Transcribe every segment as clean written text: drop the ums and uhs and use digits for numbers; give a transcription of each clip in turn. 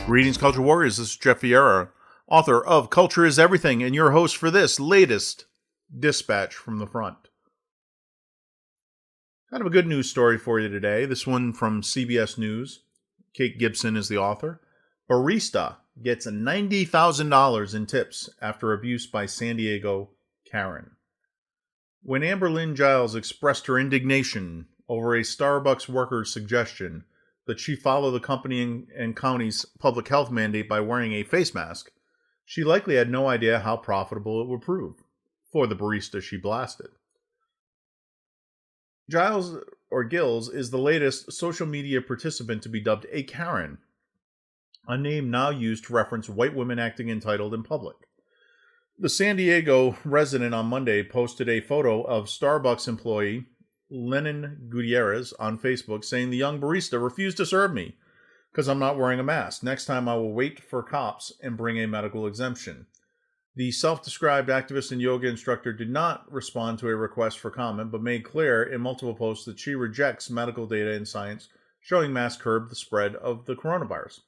Greetings, Culture Warriors. This is Jeff Vieira, author of Culture is Everything, and your host for this latest dispatch from the front. Kind of a good news story for you today. This one from CBS News. Kate Gibson is the author. Barista gets $90,000 in tips after abuse by San Diego Karen. When Amber Lynn Giles expressed her indignation over a Starbucks worker's suggestion that she follow the company and county's public health mandate by wearing a face mask, she likely had no idea how profitable it would prove for the barista she blasted. Giles, or Gills, is the latest social media participant to be dubbed a Karen, a name now used to reference white women acting entitled in public. The San Diego resident on Monday posted a photo of Starbucks employee Lennon Gutierrez on Facebook saying the young barista refused to serve me because I'm not wearing a mask. Next time I will wait for cops and bring a medical exemption. The self-described activist and yoga instructor did not respond to a request for comment, but made clear in multiple posts that she rejects medical data and science showing masks curb the spread of the coronavirus.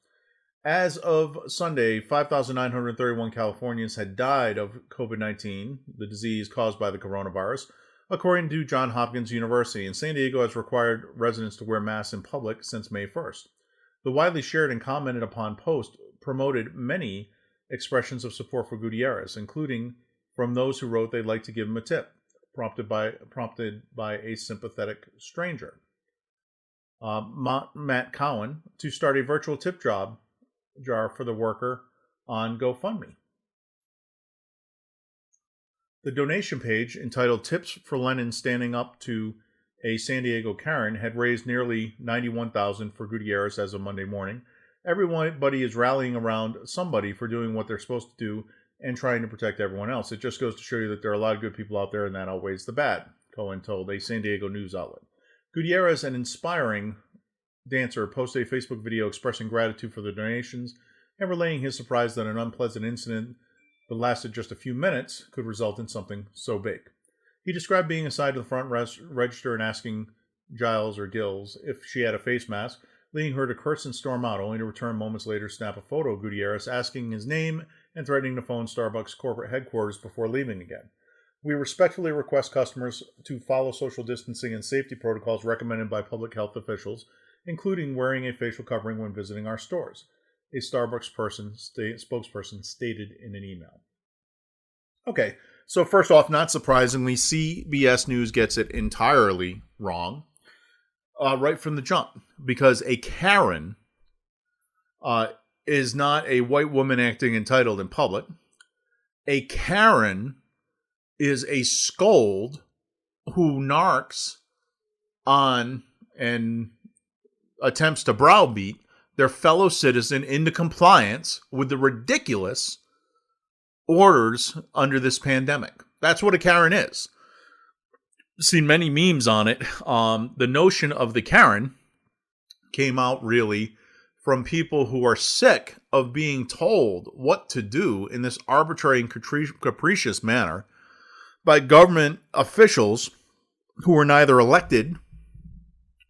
As of Sunday, 5,931 Californians had died of COVID-19, the disease caused by the coronavirus, according to Johns Hopkins University, and San Diego has required residents to wear masks in public since May 1st. The widely shared and commented upon post promoted many expressions of support for Gutierrez, including from those who wrote they'd like to give him a tip, prompted by a sympathetic stranger. Matt Cowan to start a virtual tip jar for the worker on GoFundMe. The donation page, entitled Tips for Lennon Standing Up to a San Diego Karen, had raised nearly $91,000 for Gutierrez as of Monday morning. Everybody is rallying around somebody for doing what they're supposed to do and trying to protect everyone else. It just goes to show you that there are a lot of good people out there, and that outweighs the bad, Cohen told a San Diego news outlet. Gutierrez, an inspiring dancer, posted a Facebook video expressing gratitude for the donations and relaying his surprise that an unpleasant incident that lasted just a few minutes could result in something so big. He described being assigned to the front register and asking Giles or Gills if she had a face mask, leading her to curse and storm out, only to return moments later to snap a photo of Gutierrez, asking his name and threatening to phone Starbucks corporate headquarters before leaving again. We respectfully request customers to follow social distancing and safety protocols recommended by public health officials, including wearing a facial covering when visiting our stores, a Starbucks spokesperson stated in an email. Okay, so first off, not surprisingly, CBS News gets it entirely wrong right from the jump, because a Karen is not a white woman acting entitled in public. A Karen is a scold who narks on and attempts to browbeat their fellow citizen into compliance with the ridiculous orders under this pandemic. That's what a Karen is. Seen many memes on it. The notion of the Karen came out really from people who are sick of being told what to do in this arbitrary and capricious manner by government officials who are neither elected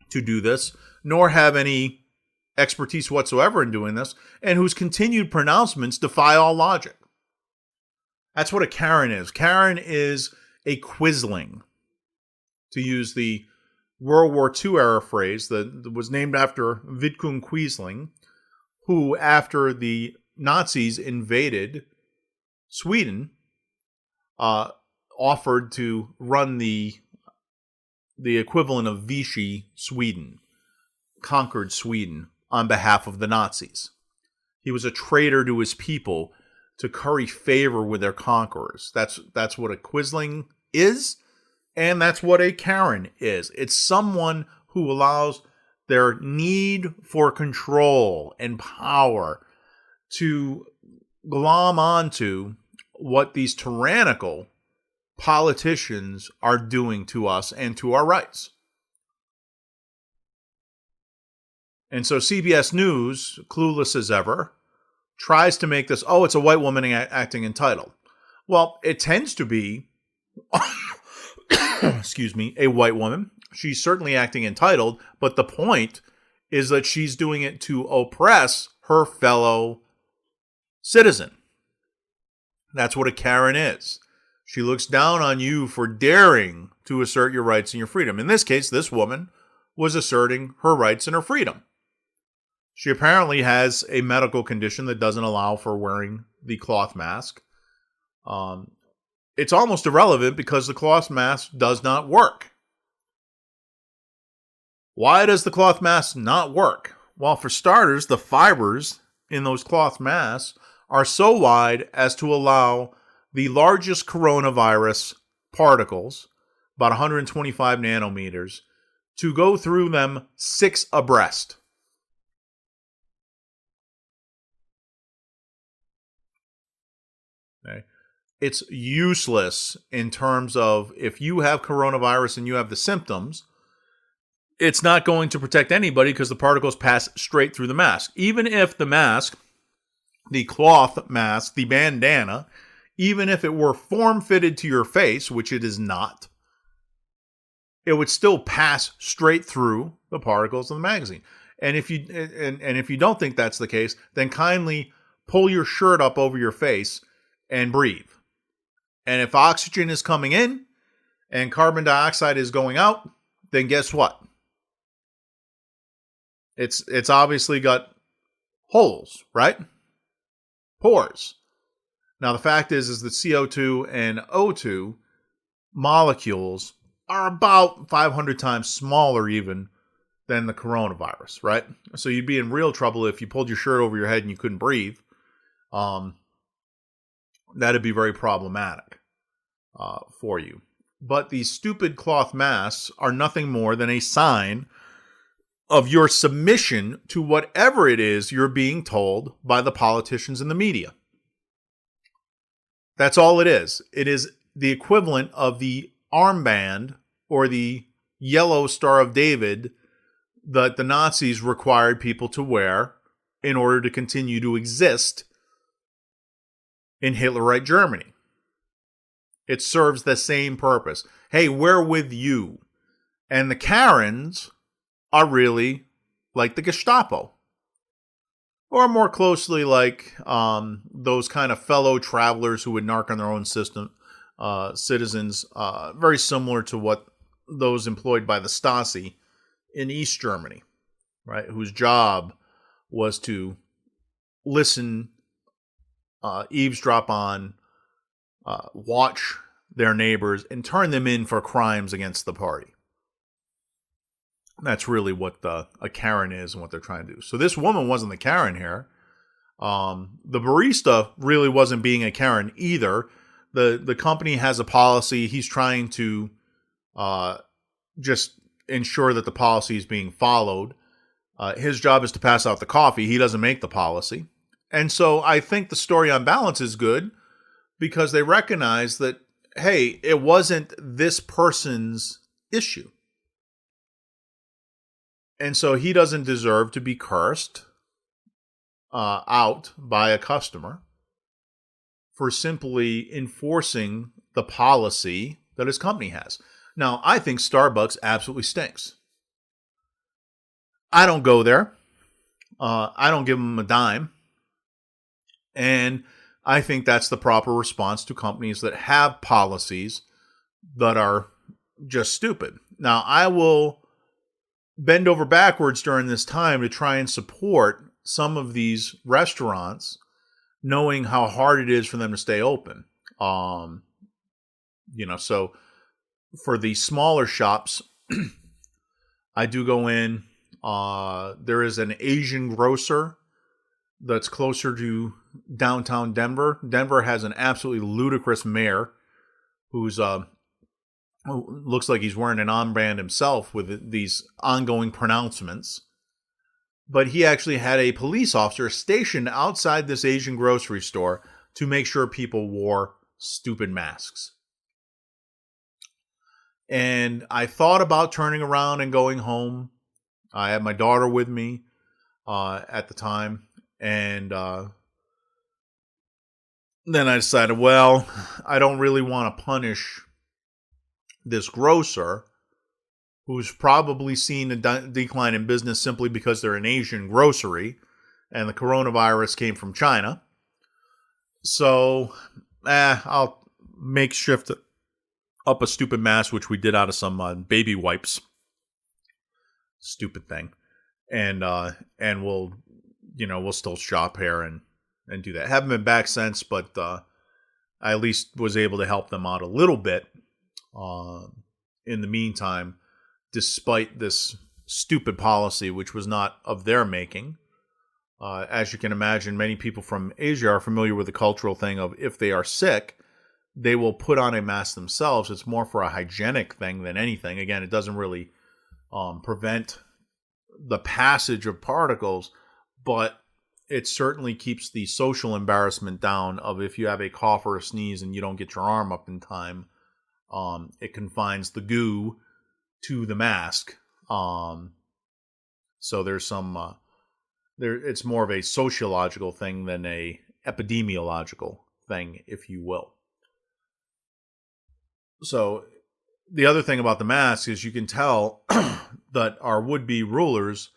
to do this nor have any expertise whatsoever in doing this, and whose continued pronouncements defy all logic. That's what a Karen is. Karen is a quisling, to use the World War II era phrase that was named after Vidkun Quisling, who, after the Nazis invaded Sweden, offered to run the equivalent of Vichy Sweden, conquered Sweden on behalf of the Nazis. He was a traitor to his people to curry favor with their conquerors. That's what a quisling is, and that's what a Karen is. It's someone who allows their need for control and power to glom onto what these tyrannical politicians are doing to us and to our rights. And so CBS News, clueless as ever, tries to make this, it's a white woman acting entitled. Well, it tends to be, excuse me, a white woman. She's certainly acting entitled, but the point is that she's doing it to oppress her fellow citizen. That's what a Karen is. She looks down on you for daring to assert your rights and your freedom. In this case, this woman was asserting her rights and her freedom. She apparently has a medical condition that doesn't allow for wearing the cloth mask. It's almost irrelevant because the cloth mask does not work. Why does the cloth mask not work? Well, for starters, the fibers in those cloth masks are so wide as to allow the largest coronavirus particles, about 125 nanometers, to go through them 6 abreast. Okay. It's useless in terms of if you have coronavirus and you have the symptoms, it's not going to protect anybody because the particles pass straight through the mask. Even if the mask, the cloth mask, the bandana, even if it were form-fitted to your face, which it is not, it would still pass straight through the particles of the magazine. And if you don't think that's the case, then kindly pull your shirt up over your face and breathe. And if oxygen is coming in and carbon dioxide is going out, then guess what? It's obviously got holes, right? Pores. Now the fact is that CO2 and O2 molecules are about 500 times smaller even than the coronavirus, right? So you'd be in real trouble if you pulled your shirt over your head and you couldn't breathe. That'd be very problematic for you. But these stupid cloth masks are nothing more than a sign of your submission to whatever it is you're being told by the politicians and the media. That's all it is. It is the equivalent of the armband or the yellow Star of David that the Nazis required people to wear in order to continue to exist in Hitlerite Germany. It serves the same purpose. Hey, we're with you. And the Karens are really like the Gestapo. Or more closely like those kind of fellow travelers who would narc on their own citizens, very similar to what those employed by the Stasi in East Germany, right? Whose job was to listen, eavesdrop on, watch their neighbors, and turn them in for crimes against the party. That's really what a Karen is and what they're trying to do. So this woman wasn't the Karen here. The barista really wasn't being a Karen either. The company has a policy. He's trying to just ensure that the policy is being followed. His job is to pass out the coffee. He doesn't make the policy. And so I think the story on balance is good because they recognize that, hey, it wasn't this person's issue. And so he doesn't deserve to be cursed out by a customer for simply enforcing the policy that his company has. Now, I think Starbucks absolutely stinks. I don't go there. I don't give them a dime. And I think that's the proper response to companies that have policies that are just stupid. Now, I will bend over backwards during this time to try and support some of these restaurants, knowing how hard it is for them to stay open. So for the smaller shops, I do go in. There is an Asian grocer that's closer to downtown Denver. Denver has an absolutely ludicrous mayor who's looks like he's wearing an armband himself with these ongoing pronouncements. But he actually had a police officer stationed outside this Asian grocery store to make sure people wore stupid masks. And I thought about turning around and going home. I had my daughter with me at the time. And then I decided, well, I don't really want to punish this grocer, who's probably seen a decline in business simply because they're an Asian grocery and the coronavirus came from China. So, I'll makeshift up a stupid mask, which we did out of some baby wipes. Stupid thing. And we'll still shop here and do that. Haven't been back since, but I at least was able to help them out a little bit in the meantime, despite this stupid policy, which was not of their making. As you can imagine, many people from Asia are familiar with the cultural thing of if they are sick, they will put on a mask themselves. It's more for a hygienic thing than anything. Again, it doesn't really prevent the passage of particles, but it certainly keeps the social embarrassment down of if you have a cough or a sneeze and you don't get your arm up in time. It confines the goo to the mask. So there's some... it's more of a sociological thing than a epidemiological thing, if you will. So the other thing about the mask is you can tell that our would-be rulers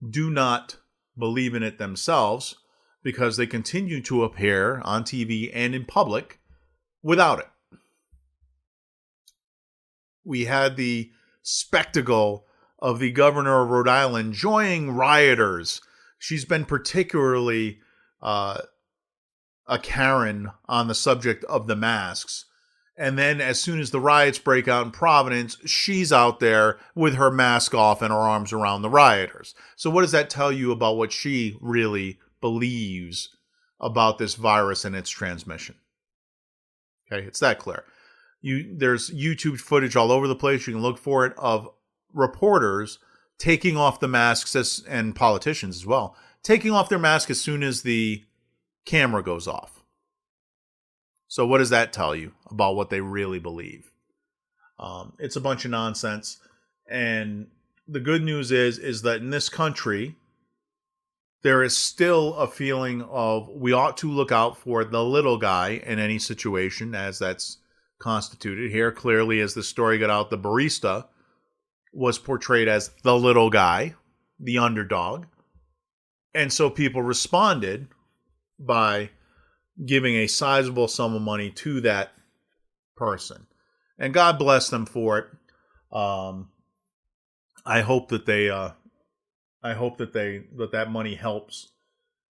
do not believe in it themselves because they continue to appear on TV and in public without it. We had the spectacle of the governor of Rhode Island joining rioters. She's been particularly a Karen on the subject of the masks. And then as soon as the riots break out in Providence, she's out there with her mask off and her arms around the rioters. So what does that tell you about what she really believes about this virus and its transmission? Okay, it's that clear. There's YouTube footage all over the place. You can look for it of reporters taking off the masks, and politicians as well, taking off their mask as soon as the camera goes off. So what does that tell you about what they really believe? It's a bunch of nonsense. And the good news is that in this country, there is still a feeling of we ought to look out for the little guy in any situation as that's constituted. Here, clearly, as the story got out, the barista was portrayed as the little guy, the underdog. And so people responded by giving a sizable sum of money to that person. And God bless them for it. I hope that that money helps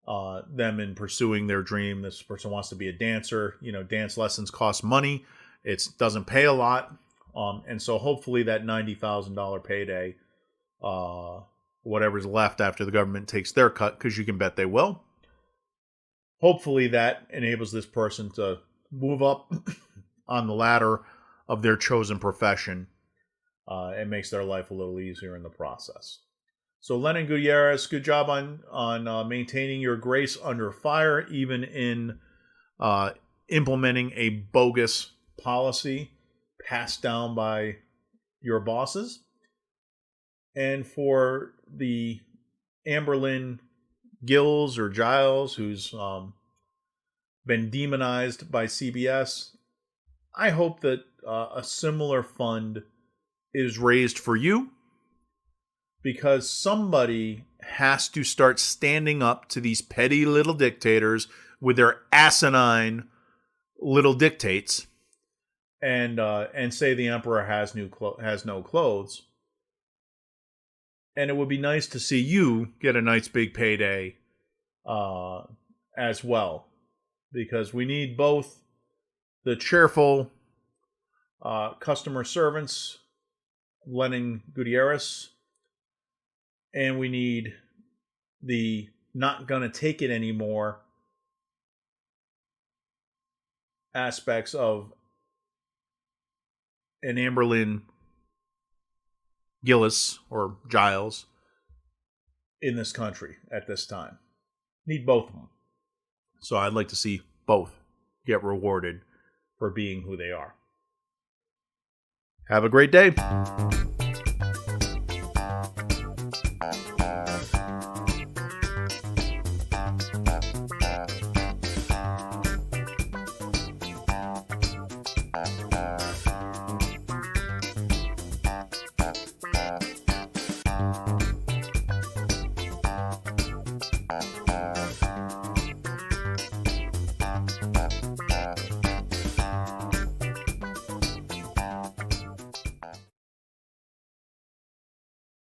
them in pursuing their dream. This person wants to be a dancer. Dance lessons cost money. It doesn't pay a lot. And so hopefully that $90,000 payday, whatever's left after the government takes their cut, because you can bet they will. Hopefully that enables this person to move up on the ladder of their chosen profession and makes their life a little easier in the process. So Lenin Gutierrez, good job on maintaining your grace under fire, even in implementing a bogus policy passed down by your bosses. And for the Amberlynn Gills or Giles, who's been demonized by CBS, I hope that a similar fund is raised for you, because somebody has to start standing up to these petty little dictators with their asinine little dictates and say the emperor has no clothes. And it would be nice to see you get a nice big payday as well, because we need both the cheerful customer servants, Lenin Gutierrez, and we need the not gonna take it anymore aspects of an Amberlynn Gillis or Giles in this country at this time. Need both of them. So I'd like to see both get rewarded for being who they are. Have a great day.